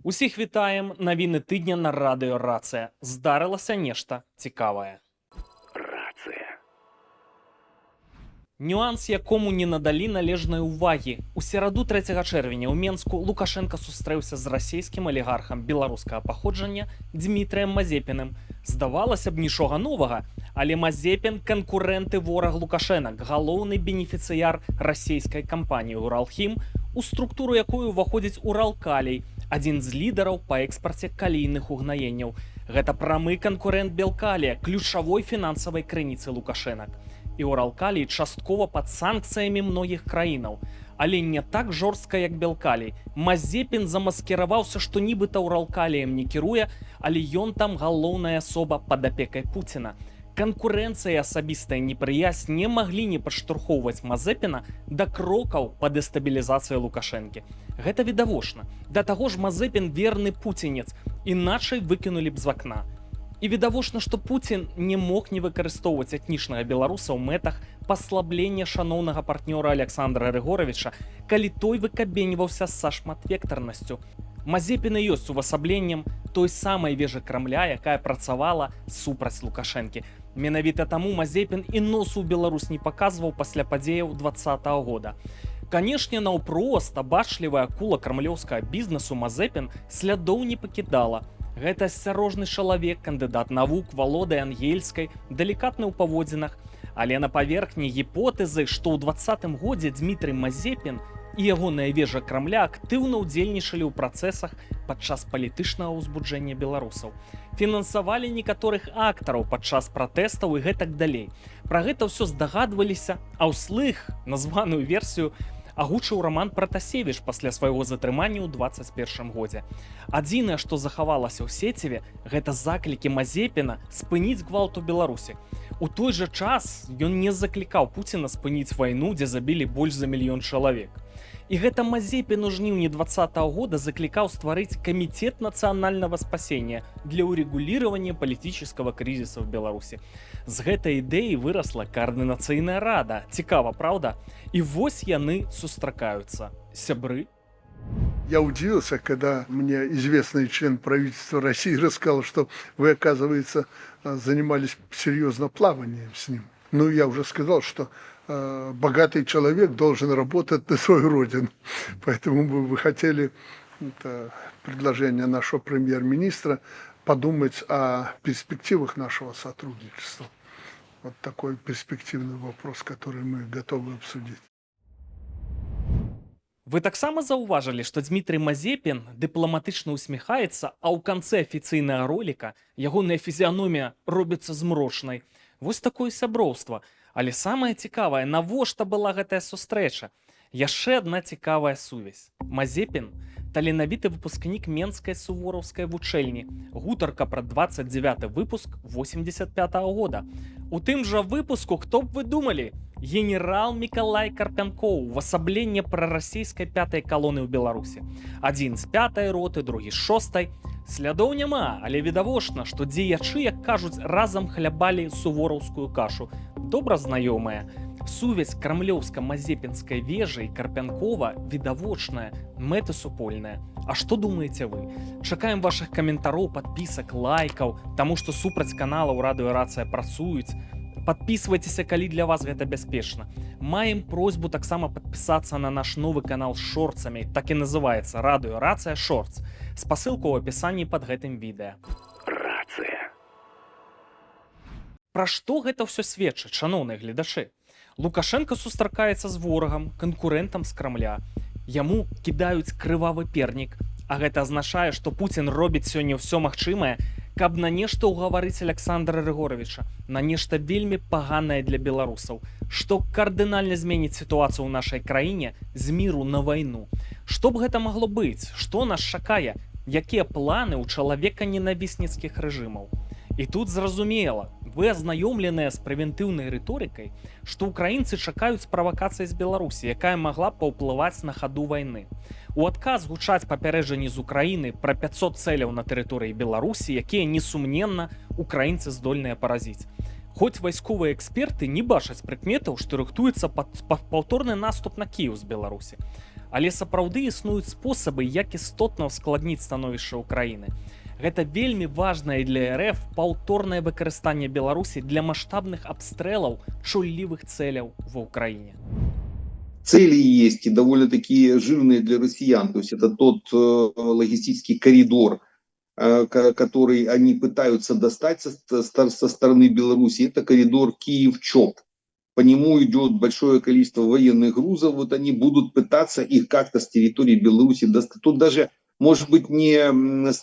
Усіх вітаем, навіны тыдня на радыё Рацыя. Здарылася нешта цікавае. Нюанс, якому не надалі належнай увагі. У сераду 3 чэрвеня ў Менску Лукашенко сустрэўся з расійскім алігархам беларускага паходжання Дмітрыем Мазепіным. Здавалася б, нічога новага, але Мазепін – канкурэнт і вораг Лукашэнак, галоўны бенефіцыяр расійскай кампаніі «Уралхім», у структуру якой уваходзіць «Уралкалій», адзін з лідараў па экспарце калійных угнаенняў. Гэта прамы канкурэнт Белкалія, ключавой фінансавай крыніцы Лукашэнак. І Уралкалій часткова пад санкцыямі многіх краінаў. Але не так жорстка, як Белкалій. Мазепін замаскіраваўся, што нібыта Уралкаліем не кіруе, але ён там галоўная асоба пад апекай Пуціна. Канкурэнцыя і асабістая непрыязь не маглі не падштурхоўваць Мазепіна да крокаў па дэстабілізацыі Лукашэнкі. Гэта відавочна. Да таго ж Мазепін верны пуцінец, іначай выкінулі б з акна. І відавочна, што Пуцін не мог не выкарыстоўваць этнічнага беларуса ў мэтах паслаблення шаноўнага партнёра Александра Рыгоровича, калі той выкабеньваўся са шматвектарнасцю. Мазепін і ёсць увасабленнем той самай вежы Крамля, якая працавала супраць Лукашэнкі. Менавіта таму Мазепін і носу ў Беларусь не паказваў пасля падзеяў 2020 года. Канешне, наўпрост абачлівая акула крамлёўскага бізнесу Мазепін слядоў не пакідала. Гэта асцярожны чалавек, кандыдат навук, валодае ангельскай, далікатны ў паводзінах. Але на паверхні гіпотэзы, што ў 2020 годзе Дмітрый Мазепін і ягоная вежа Крамля актыўна ўдзельнічалі ў працэсах падчас палітычнага ўзбуджэння беларусаў. Фінансавалі некаторых актараў падчас пратэстаў і гэтак далей. Пра гэта ўсё здагадваліся, а ўслых названую версію агучыў Роман Пратасевіч пасля свайго затрымання ў 2021 годзе. Адзінае, што захавалася ў сеціве, гэта заклікі Мазепіна спыніць гвалт у Беларусі. У той жа час ён не заклікаў Пуціна спыніць вайну, дзе забілі больш за 1 мільён чалавек. І гэта Мазепін у жніўні 2020 года заклікаў стварыць камітет нацыянальнага спасення для ўрэгуліравання палітычнага крызіса ў Беларусі. З гэтай ідэі вырасла каардынацыйная рада. Цікава, праўда? І вось яны сустракаюцца. Сябры. Я удивился, когда мне известный член правительства России рассказал, что вы, оказывается, занимались серьезно плаванием с ним. Ну, я уже сказал, что богатый человек должен работать на свою родину. Поэтому мы хотели, это предложение нашего премьер-министра, подумать о перспективах нашего сотрудничества. Вот такой перспективный вопрос, который мы готовы обсудить. Вы таксама заўважылі, што Дмітрый Мазепін дыпламатычна усміхаецца, а ў канцы афіцыйнага роліка ягоная фізіяномія робіцца змрочнай. Вось такое сяброўства. Але самае цікавае, навошта была гэтая сустрэча? Яшчэ адна цікавая сувязь. Мазепін – таленавіты выпускнік Менскай сувораўскай вучэльні, гутарка пра 29-й выпуск 85-го года. У тым жа выпуску, хто б вы думалі, генерал Мікалай Карпянкоў, увасабленне прарасійскай 5-й калоны ў Беларусі. Адзін з 5-й роты, другі з 6-й. Слядоў няма, але відавочна, што дзеячы, як кажуць, разам хлябалі сувораўскую кашу. Добра знаёмая. Сувязь крамлёўска-мазепінскай вежы і Карпянкова відавочная, мэты супольная. А што думаеце вы? Чакаем вашых каментароў, падпісак, лайкаў, таму што супраць канала ў радыё Рацыя працуюць. Падпісвайцеся, калі для вас гэта бяспечна. Маем просьбу таксама падпісацца на наш новы канал з шорцамі, так і называецца радыё Рацыя Шорц. Спасылка ў апісанні пад гэтым відэа. Пра што гэта ўсё сведчыць, шаноўныя гледачы? Лукашенко сустракаецца з ворагам, канкурэнтам з Крамля. Яму кідаюць крывавы пернік, а гэта азначае, што Пуцін робіць сёння ўсё магчымае, каб на нешта ўгаварыць Александра Рыгоровича, на нешта вельмі паганае для беларусаў, што кардынальна зменіць сітуацыю ў нашай краіне з міру на вайну. Што б гэта магло быць? Што нас чакае? Якія планы ў чалавека-ненавісніцкіх рэжымаў? І тут зразумела, вы азнаёмленыя з прэвентыўнай рыторыкай, што ўкраінцы чакаюць правакацыі з Беларусі, якая магла паўплываць на хаду вайны. У адказ гучаць папярэджанні з Украіны пра 500 цэляў на тэрыторыі Беларусі, якія, несумненна, украінцы здольныя паразіць. Хоць вайсковыя эксперты не бачаць прыкметаў, што рыхтуецца паўторны наступ на Кіеў з Беларусі. Але сапраўды існуюць спосабы, як істотна ўскладніць становішча Украіны. Гэта вельмі важнае для РФ паўторнае выкарыстанне Беларусі для маштабных абстрэлаў чуллівых цэляў ва Ўкраіне. Цели есть и довольно-таки жирные для россиян. То есть это тот логистический коридор, который они пытаются достать со стороны Беларуси. Это коридор Киев-Чоп. По нему идет большое количество военных грузов. Вот они будут пытаться их как-то с территории Беларуси достать. Тут даже, может быть, не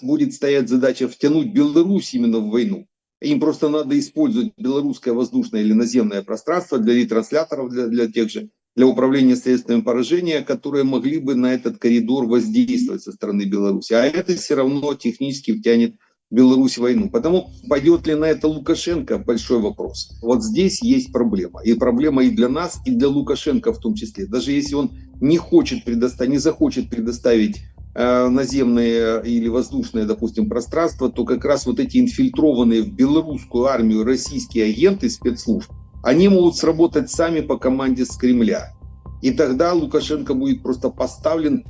будет стоять задача втянуть Беларусь именно в войну. Им просто надо использовать белорусское воздушное или наземное пространство для ретрансляторов, для тех же, для управления средствами поражения, которые могли бы на этот коридор воздействовать со стороны Беларуси. А это все равно технически втянет Беларусь в войну. Потому пойдет ли на это Лукашенко, большой вопрос. Вот здесь есть проблема. И проблема и для нас, и для Лукашенко в том числе. Даже если он не захочет предоставить наземное или воздушное, допустим, пространство, то как раз вот эти инфильтрованные в белорусскую армию российские агенты спецслужб, они могут сработать сами по команде с Кремля. И тогда Лукашенко будет просто поставлен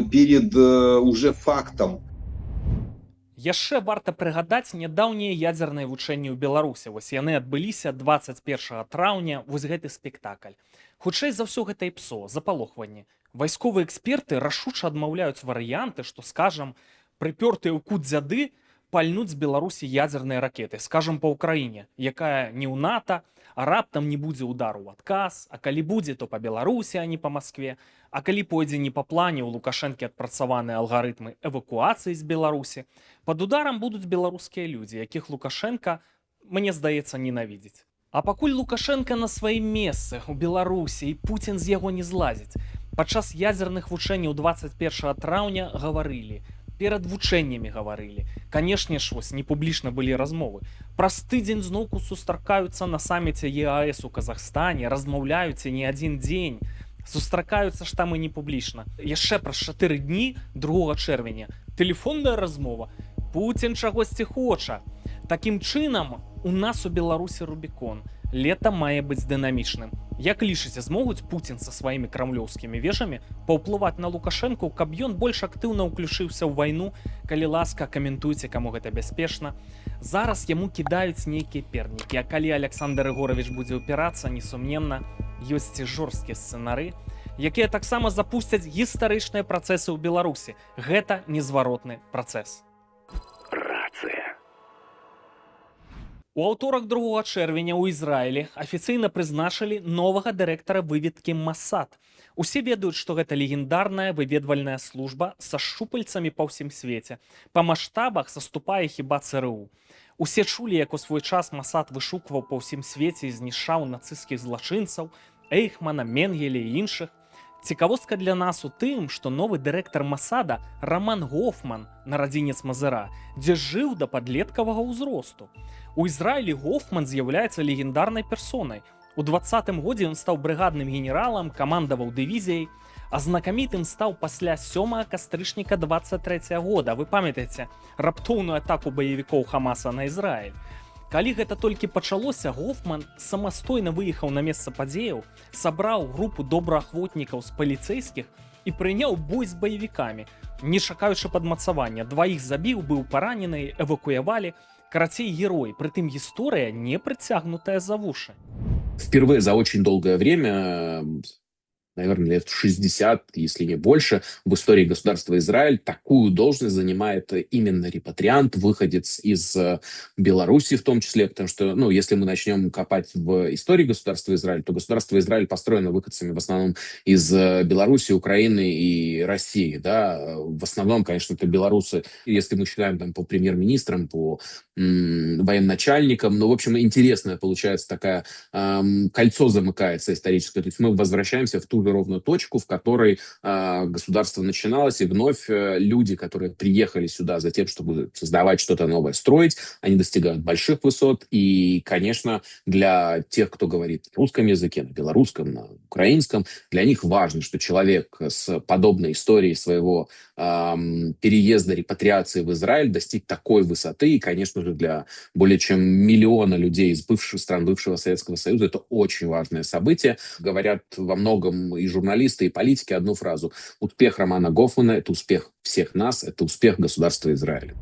перед уже фактом. Яшчэ варта прыгадаць нядаўнія ядзерныя вучэнні ў Беларусі. Вось яны адбыліся 21 траўня, вось гэты спектакль. Хутчэй за ўсё гэта і ПСО, запалохванне. Вайсковыя эксперты рашуча адмаўляюць варыянты, што, скажам, прыпёртыя ў кут дзяды пальнуць з Беларусі ядзерныя ракеты, скажам, па Ўкраіне, якая не ў НАТО, а раптам не будзе удару ў адказ, а калі будзе, то па Беларусі, а не па Маскве, а калі пойдзе не па плане, у Лукашэнкі адпрацаваныя алгарытмы эвакуацыі з Беларусі, пад ударам будуць беларускія людзі, якіх Лукашенка, мне здаецца, ненавідзіць. А пакуль Лукашенко на сваім месцы у Беларусі і Пуцін з яго не злазіць, падчас ядзерных вучэнняў 21 траўня гаварылі, перад вучэннямі гаварылі. Канешне ж, вось не публічна былі размовы. Праз тыдзень зноўку сустракаюцца на саміце ЕАЭС у Казахстане, размаўляюць і не адзін дзень. Сустракаюцца ж там і не публічна. Яшчэ праз 4 дні, 2 чэрвеня, тэлефонная размова. Пуцін чагосьці хоча. Такім чынам, у нас у Беларусі Рубікон. Лета мае быць дынамічным. Як лічыце, змогуць Пуцін са сваімі крамлёўскімі вежамі паўплываць на Лукашэнку, каб ён больш актыўна ўключыўся ў вайну? Калі ласка, каментуйце, каму гэта бяспечна. Зараз яму кідаюць нейкія пернікі, а калі Александр Ігорович будзе ўпірацца, несумненна, ёсць і жорсткія сцэнары, якія таксама запусцяць гістарычныя працэсы ў Беларусі. Гэта незваротны працэс. У аўторак 2 чэрвеня ў Ізраілі афіцыйна прызначылі новага дырэктара выведкі Масад. Усе ведаюць, што гэта легендарная выведвальная служба са шчупальцамі па ўсім свеце. Па маштабах саступае хіба ЦРУ. Усе чулі, як у свой час Масад вышукваў па ўсім свеце і знішчаў нацысцкіх злачынцаў, Эйхмана, Менгеля і іншых. Цікавостка для нас у тым, што новы дырэктар Масада Роман Гофман, нарадзінец Мазыра, дзе жыў да падлеткавага ўзросту. У Ізраілі Гофман з'яўляецца легендарнай персонай. У 20-м годзе ён стаў брыгадным генералам, камандаваў дывізіяй, а знакамітым стаў пасля 7 кастрычніка 23 года. Вы памятаеце раптоўную атаку баевікоў Хамаса на Ізраіль? Калі гэта толькі пачалося, Гофман самастойна выехаў на месца падзеяў, сабраў групу добраахвотнікаў з паліцэйскіх і прыняў бой з баевікамі. Не чакаючы падмацавання, 2 забіў, быў паранены, эвакуявалі. Карацей, герой, притым история не притягнутая за уши. Впервые за очень долгое время, наверное, лет 60, если не больше, в истории государства Израиль такую должность занимает именно репатриант, выходец из Беларуси в том числе, потому что, ну, если мы начнем копать в истории государства Израиль, то государство Израиль построено выходцами в основном из Беларуси, Украины и России, да, в основном, конечно, это белорусы, если мы считаем там по премьер-министрам, по военачальникам, но, в общем, интересная получается такая, кольцо замыкается историческое, то есть мы возвращаемся в ту же ровную точку, в которой государство начиналось, и вновь люди, которые приехали сюда за тем, чтобы создавать что-то новое, строить, они достигают больших высот, и, конечно, для тех, кто говорит на русском языке, на белорусском, на украинском, для них важно, что человек с подобной историей своего переезда, репатриации в Израиль достиг такой высоты, и, конечно же, для более чем миллиона людей из бывших стран бывшего Советского Союза это очень важное событие. Говорят во многом и журналисты, и политики одну фразу: успех Романа Гофмана — это успех всех нас, это успех государства Израиль.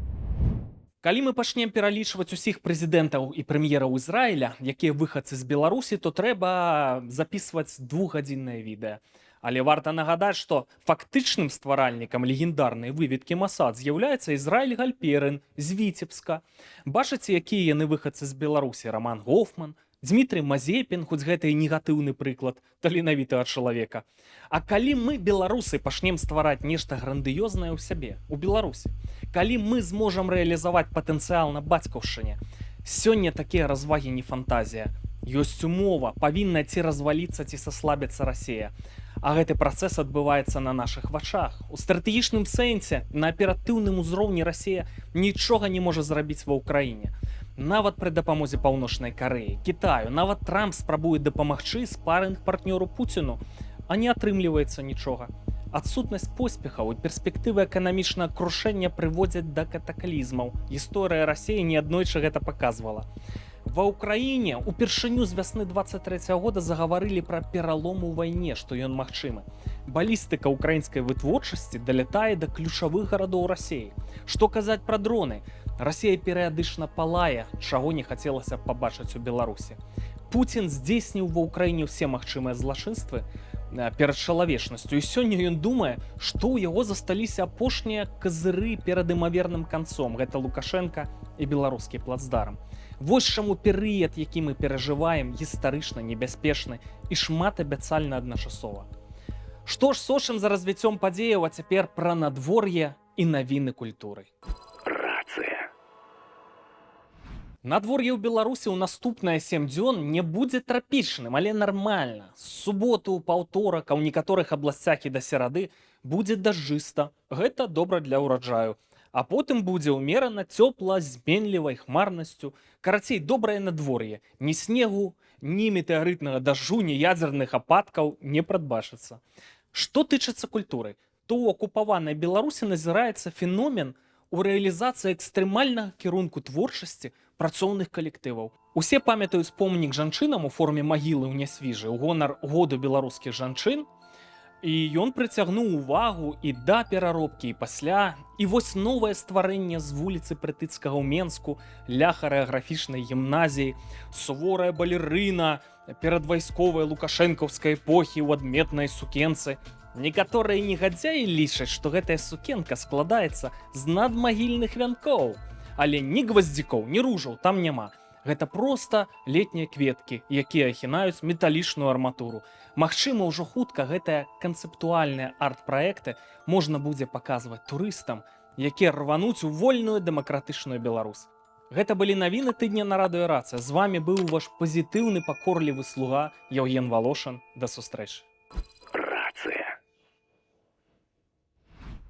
Калі мы пачнем пералічваць усіх прэзідэнтаў і прэм'ераў Ізраіля, якія выхадцы з Беларусі, то трэба запісваць двухгадзіннае відэа. Але варта нагадаць, што фактычным стваральнікам легендарнай выведкі Масад з'яўляецца Ізраіль Гальперын з Віцебска. Бачыце, якія яны выхадцы з Беларусі: Роман Гофман, Дмітрый Мазепін, хоць гэта і негатыўны прыклад таленавітага чалавека. А калі мы, беларусы, пачнем ствараць нешта грандыёзнае ў сябе, у Беларусі, калі мы зможам рэалізаваць патэнцыял на бацькаўшчыне, сёння такія развагі не фантазія. Ёсць умова, павінна ці разваліцца, ці саслабіцца Расія. А гэты працэс адбываецца на нашых вачах. У стратэгічным сэнсе, на аператыўным узроўні Расія нічога не можа зрабіць ва ўкраіне. Нават пры дапамозе Паўночнай Карэі, Кітаю, нават Трамп спрабуе дапамагчы спарынг-партнёру Пуціну, а не атрымліваецца нічога. Адсутнасць поспехаў і перспектывы эканамічнага крушэння прыводзяць да катаклізмаў. Гісторыя Расіі неаднойчы гэта паказвала. Ва ўкраіне упершыню з вясны 23-го года загаварылі пра пералом у вайне, што ён магчымы. Балістыка ўкраінскай вытворчасці далятае да ключавых гарадоў Расіі. Што казаць пра дроны? Расія перыядычна палае, чаго не хацелася пабачыць у Беларусі. Пуцін здзейсніў ва ўкраіне ўсе магчымыя злачынствы перад чалавечнасцю, і сёння ён думае, што ў яго засталіся апошнія казыры перад імаверным канцом. Гэта Лукашенка і беларускі плацдарм. Вось чаму перыяд, які мы перажываем, гістарычна небяспечны і шматабяцальна адначасова. Што ж, сочым за развіццём падзеяў, а цяпер пра надвор'е і навіны культуры. Надвор'е ў Беларусі ў наступныя 7 дзён не будзе трапічным, але нармальна. З суботу, паўторак, а ў некаторых абласцях і да серады будзе дажджыста. Гэта добра для ўраджаю. А потым будзе ўмерана цёпла з зменлівай хмарнасцю. Карацей, добрае надвор'е. Ні снегу, ні метэарытнага дажджу, ні ядзерных ападкаў не прадбачыцца. Што тычыцца культуры, то ў акупаванай Беларусі назіраецца феномен у рэалізацыі экстрэмальнага кірунку творчасці працоўных калектываў. Усе памятаюць помнік жанчынам у форме магілы ў Нясвіжы ў гонар году беларускіх жанчын, і ён прыцягнуў увагу і да пераробкі, і пасля. І вось новае стварэнне з вуліцы Прытыцкага ў Менску, ля харэаграфічнай гімназіі, суворая балерына перадвайсковай лукашэнкаўскай эпохі ў адметнай сукенцы. Некаторыя негадзяі лічаць, што гэтая сукенка складаецца з надмагільных вянкоў, але ні гваздзікоў, ні ружаў там няма. Гэта проста летнія кветкі, якія ахінаюць металічную арматуру. Магчыма, ўжо хутка гэтыя канцэптуальныя арт-праекты можна будзе паказваць турыстам, якія рвануць у вольную дэмакратычную Беларусь. Гэта былі навіны тыдня на радыё Рацыя. З вамі быў ваш пазітыўны пакорлівы слуга Яўген Валошын. Да сустрэчы.